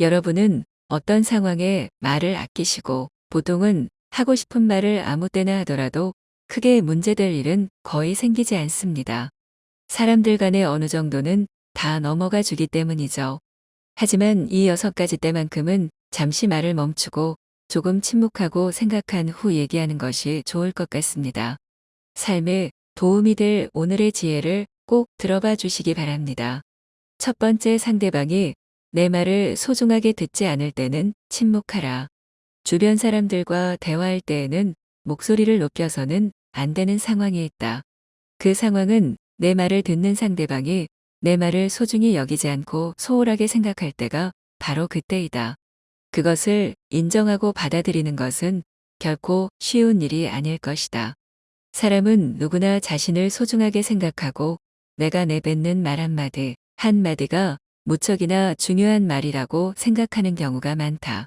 여러분은 어떤 상황에 말을 아끼시고 보통은 하고 싶은 말을 아무 때나 하더라도 크게 문제될 일은 거의 생기지 않습니다. 사람들 간에 어느 정도는 다 넘어가 주기 때문이죠. 하지만 이 6가지 때만큼은 잠시 말을 멈추고 조금 침묵하고 생각한 후 얘기하는 것이 좋을 것 같습니다. 삶에 도움이 될 오늘의 지혜를 꼭 들어봐 주시기 바랍니다. 첫 번째, 상대방이 내 말을 소중하게 듣지 않을 때는 침묵하라. 주변 사람들과 대화할 때에는 목소리를 높여서는 안 되는 상황이 있다. 그 상황은 내 말을 듣는 상대방이 내 말을 소중히 여기지 않고 소홀하게 생각할 때가 바로 그때이다. 그것을 인정하고 받아들이는 것은 결코 쉬운 일이 아닐 것이다. 사람은 누구나 자신을 소중하게 생각하고 내가 내뱉는 말 한마디, 한마디가 무척이나 중요한 말이라고 생각하는 경우가 많다.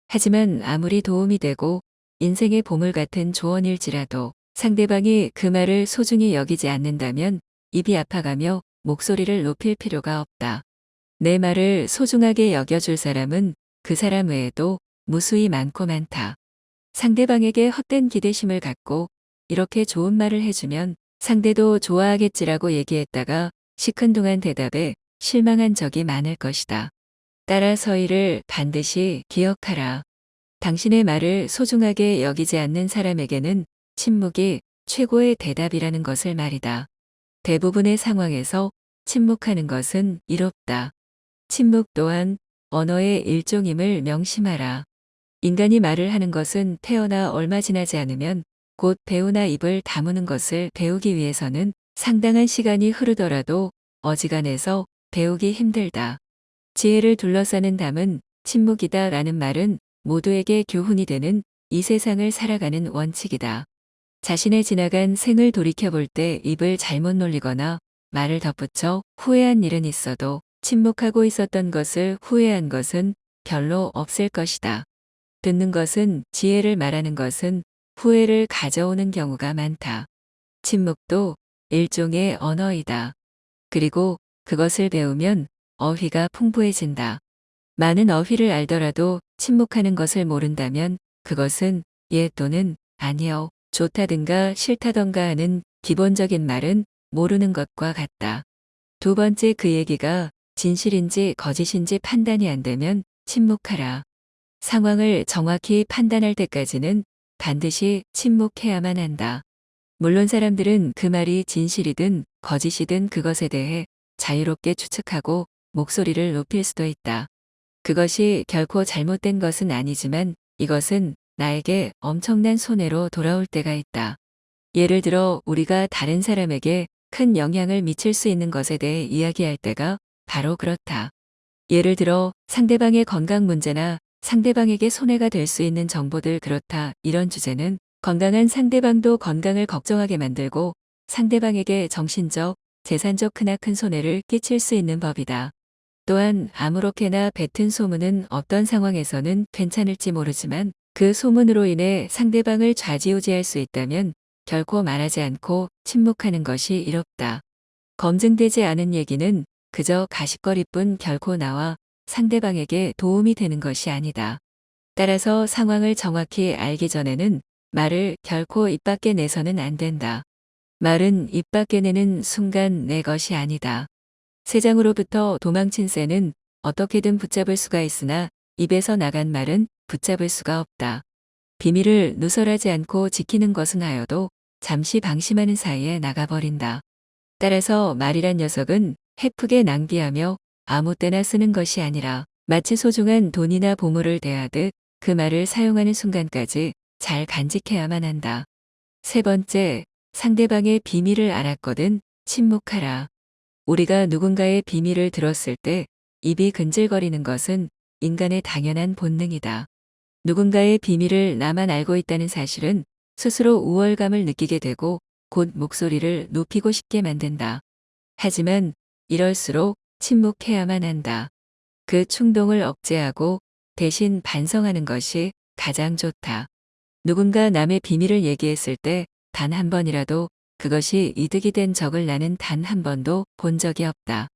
하지만 아무리 도움이 되고 인생의 보물 같은 조언일지라도 상대방이 그 말을 소중히 여기지 않는다면 입이 아파가며 목소리를 높일 필요가 없다. 내 말을 소중하게 여겨줄 사람은 그 사람 외에도 무수히 많고 많다. 상대방에게 헛된 기대심을 갖고 이렇게 좋은 말을 해주면 상대도 좋아하겠지라고 얘기했다가 시큰둥한 대답에 실망한 적이 많을 것이다. 따라서 이를 반드시 기억하라. 당신의 말을 소중하게 여기지 않는 사람에게는 침묵이 최고의 대답이라는 것을 말이다. 대부분의 상황에서 침묵하는 것은 이롭다. 침묵 또한 언어의 일종임을 명심하라. 인간이 말을 하는 것은 태어나 얼마 지나지 않으면 곧 배우나 입을 다무는 것을 배우기 위해서는 상당한 시간이 흐르더라도 어지간해서 배우기 힘들다. 지혜를 둘러싸는 담은 침묵이다 라는 말은 모두에게 교훈이 되는 이 세상을 살아가는 원칙이다. 자신의 지나간 생을 돌이켜볼 때 입을 잘못 놀리거나 말을 덧붙여 후회한 일은 있어도 침묵하고 있었던 것을 후회한 것은 별로 없을 것이다. 듣는 것은 지혜를 말하는 것은 후회를 가져오는 경우가 많다. 침묵도 일종의 언어이다. 그리고 그것을 배우면 어휘가 풍부해진다. 많은 어휘를 알더라도 침묵하는 것을 모른다면 그것은 예 또는 아니요, 좋다든가 싫다던가 하는 기본적인 말은 모르는 것과 같다. 두 번째, 그 얘기가 진실인지 거짓인지 판단이 안 되면 침묵하라. 상황을 정확히 판단할 때까지는 반드시 침묵해야만 한다. 물론 사람들은 그 말이 진실이든 거짓이든 그것에 대해 자유롭게 추측하고 목소리를 높일 수도 있다. 그것이 결코 잘못된 것은 아니지만 이것은 나에게 엄청난 손해로 돌아올 때가 있다. 예를 들어 우리가 다른 사람에게 큰 영향을 미칠 수 있는 것에 대해 이야기할 때가 바로 그렇다. 예를 들어 상대방의 건강 문제나 상대방에게 손해가 될 수 있는 정보들, 그렇다. 이런 주제는 건강한 상대방도 건강을 걱정하게 만들고 상대방에게 정신적, 재산적 크나큰 손해를 끼칠 수 있는 법이다. 또한 아무렇게나 뱉은 소문은 어떤 상황에서는 괜찮을지 모르지만 그 소문으로 인해 상대방을 좌지우지할 수 있다면 결코 말하지 않고 침묵하는 것이 이롭다. 검증되지 않은 얘기는 그저 가십거리뿐 결코 나와 상대방에게 도움이 되는 것이 아니다. 따라서 상황을 정확히 알기 전에는 말을 결코 입 밖에 내서는 안 된다. 말은 입 밖에 내는 순간 내 것이 아니다. 새장으로부터 도망친 새는 어떻게든 붙잡을 수가 있으나 입에서 나간 말은 붙잡을 수가 없다. 비밀을 누설하지 않고 지키는 것은 하여도 잠시 방심하는 사이에 나가버린다. 따라서 말이란 녀석은 헤프게 낭비하며 아무 때나 쓰는 것이 아니라 마치 소중한 돈이나 보물을 대하듯 그 말을 사용하는 순간까지 잘 간직해야만 한다. 세 번째, 상대방의 비밀을 알았거든 침묵하라. 우리가 누군가의 비밀을 들었을 때 입이 근질거리는 것은 인간의 당연한 본능이다. 누군가의 비밀을 나만 알고 있다는 사실은 스스로 우월감을 느끼게 되고 곧 목소리를 높이고 싶게 만든다. 하지만 이럴수록 침묵해야만 한다. 그 충동을 억제하고 대신 반성하는 것이 가장 좋다. 누군가 남의 비밀을 얘기했을 때 단 한 번이라도 그것이 이득이 된 적을 나는 단 한 번도 본 적이 없다.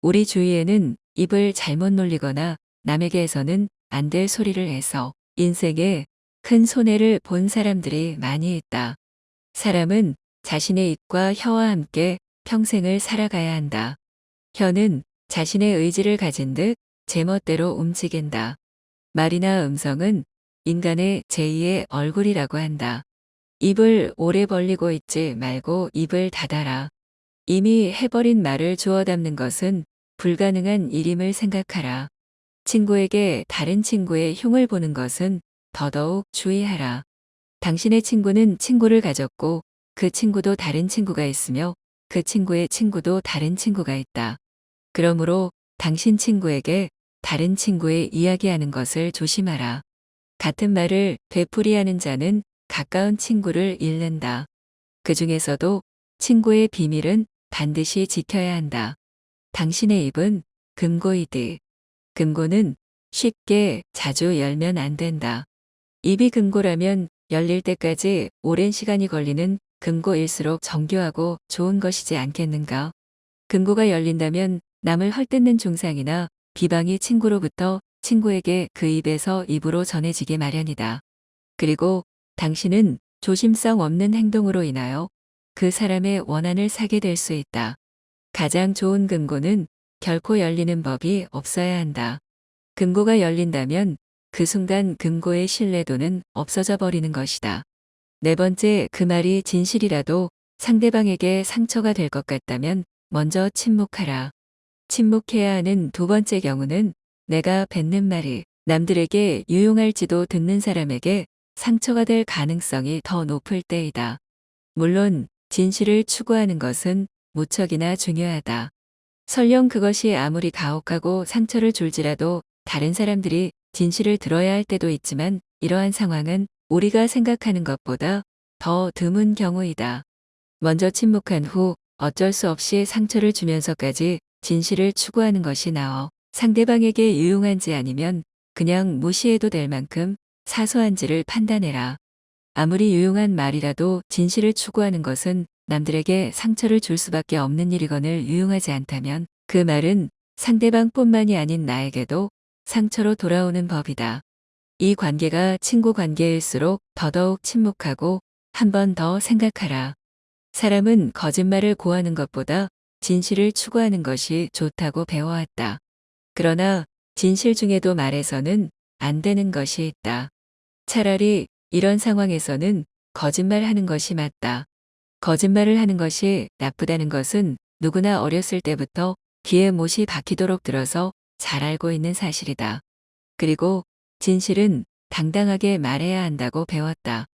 우리 주위에는 입을 잘못 놀리거나 남에게 해서는 안 될 소리를 해서 인생에 큰 손해를 본 사람들이 많이 있다. 사람은 자신의 입과 혀와 함께 평생을 살아가야 한다. 혀는 자신의 의지를 가진 듯 제멋대로 움직인다. 말이나 음성은 인간의 제2의 얼굴이라고 한다. 입을 오래 벌리고 있지 말고 입을 닫아라. 이미 해버린 말을 주워 담는 것은 불가능한 일임을 생각하라. 친구에게 다른 친구의 흉을 보는 것은 더더욱 주의하라. 당신의 친구는 친구를 가졌고 그 친구도 다른 친구가 있으며 그 친구의 친구도 다른 친구가 있다. 그러므로 당신 친구에게 다른 친구의 이야기하는 것을 조심하라. 같은 말을 되풀이하는 자는 가까운 친구를 잃는다. 그 중에서도 친구의 비밀은 반드시 지켜야 한다. 당신의 입은 금고이듯. 금고는 쉽게 자주 열면 안 된다. 입이 금고라면 열릴 때까지 오랜 시간이 걸리는 금고일수록 정교하고 좋은 것이지 않겠는가? 금고가 열린다면 남을 헐뜯는 중상이나 비방이 친구로부터 친구에게 그 입에서 입으로 전해지기 마련이다. 그리고 당신은 조심성 없는 행동으로 인하여 그 사람의 원한을 사게 될 수 있다. 가장 좋은 금고는 결코 열리는 법이 없어야 한다. 금고가 열린다면 그 순간 금고의 신뢰도는 없어져 버리는 것이다. 네 번째, 그 말이 진실이라도 상대방에게 상처가 될 것 같다면 먼저 침묵하라. 침묵해야 하는 두 번째 경우는 내가 뱉는 말이 남들에게 유용할지도 듣는 사람에게 상처가 될 가능성이 더 높을 때이다. 물론 진실을 추구하는 것은 무척이나 중요하다. 설령 그것이 아무리 가혹하고 상처를 줄지라도 다른 사람들이 진실을 들어야 할 때도 있지만 이러한 상황은 우리가 생각하는 것보다 더 드문 경우이다. 먼저 침묵한 후 어쩔 수 없이 상처를 주면서까지 진실을 추구하는 것이 나어 상대방에게 유용한지 아니면 그냥 무시해도 될 만큼 사소한지를 판단해라. 아무리 유용한 말이라도 진실을 추구하는 것은 남들에게 상처를 줄 수밖에 없는 일이거늘 유용하지 않다면 그 말은 상대방뿐만이 아닌 나에게도 상처로 돌아오는 법이다. 이 관계가 친구 관계일수록 더더욱 침묵하고 한 번 더 생각하라. 사람은 거짓말을 고하는 것보다 진실을 추구하는 것이 좋다고 배워왔다. 그러나 진실 중에도 말해서는 안 되는 것이 있다. 차라리 이런 상황에서는 거짓말하는 것이 맞다. 거짓말을 하는 것이 나쁘다는 것은 누구나 어렸을 때부터 귀에 못이 박히도록 들어서 잘 알고 있는 사실이다. 그리고 진실은 당당하게 말해야 한다고 배웠다.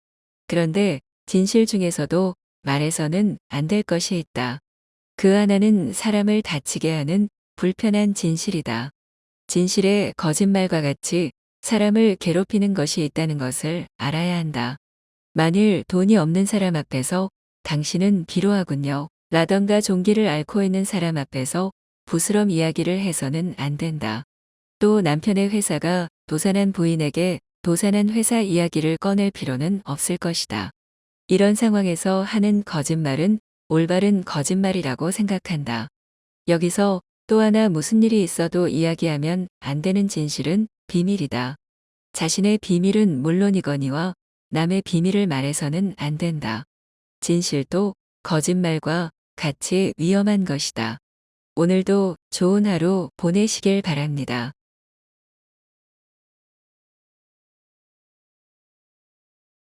그런데 진실 중에서도 말해서는 안 될 것이 있다. 그 하나는 사람을 다치게 하는 불편한 진실이다. 진실에 거짓말과 같이 사람을 괴롭히는 것이 있다는 것을 알아야 한다. 만일 돈이 없는 사람 앞에서 당신은 비로하군요. 라던가 종기를 앓고 있는 사람 앞에서 부스럼 이야기를 해서는 안 된다. 또 남편의 회사가 도산한 부인에게 도산한 회사 이야기를 꺼낼 필요는 없을 것이다. 이런 상황에서 하는 거짓말은 올바른 거짓말이라고 생각한다. 여기서 또 하나 무슨 일이 있어도 이야기하면 안 되는 진실은 비밀이다. 자신의 비밀은 물론이거니와 남의 비밀을 말해서는 안 된다. 진실도 거짓말과 같이 위험한 것이다. 오늘도 좋은 하루 보내시길 바랍니다.